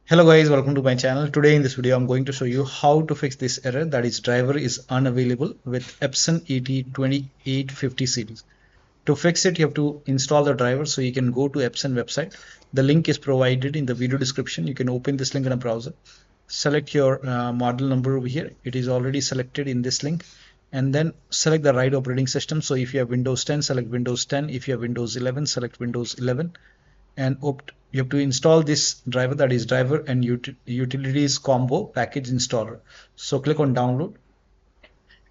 Hello guys, welcome to my channel. Today in this video I'm going to show you how to fix this error, that is driver is unavailable with Epson ET-2850 series. To fix it you have to install the driver, so you can go to Epson website. The link is provided in the video description. You can open this link in a browser. Select your model number over here. It is already selected in this link, and then select the right operating system. So if you have Windows 10, select Windows 10. If you have Windows 11, select Windows 11, and you have to install this driver, that is driver and utilities combo package installer. So click on download,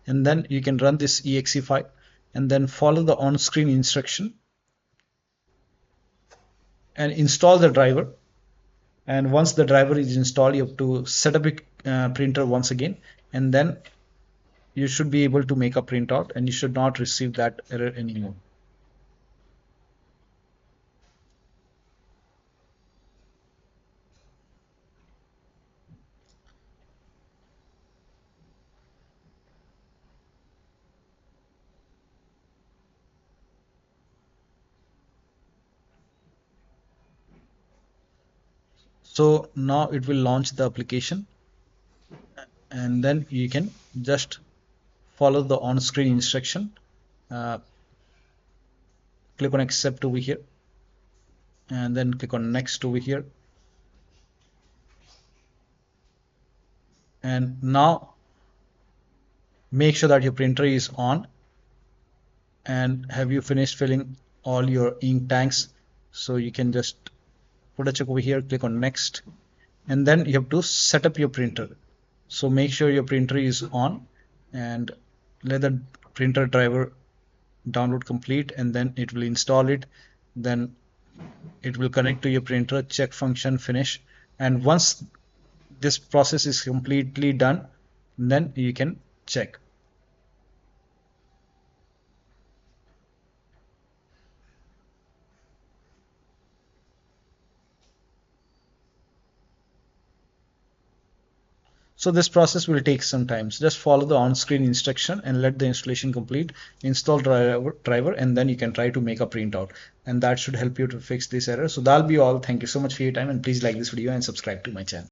and then you can run this exe file and then follow the on-screen instruction and install the driver. And once the driver is installed, you have to set up a printer once again, and then you should be able to make a printout and you should not receive that error anymore. So now it will launch the application, and then you can just follow the on-screen instruction. Click on accept over here, and then click on next over here. And now make sure that your printer is on, and have you finished filling all your ink tanks. So you can just put a check over here, click on next, and then you have to set up your printer. So make sure your printer is on and let the printer driver download complete, and then it will install it. Then it will connect to your printer, check function, finish, and once this process is completely done, then you can check. So this process will take some time. So just follow the on-screen instruction and let the installation complete. Install driver, and then you can try to make a printout, and that should help you to fix this error. So that'll be all. Thank you so much for your time, and please like this video and subscribe to my channel.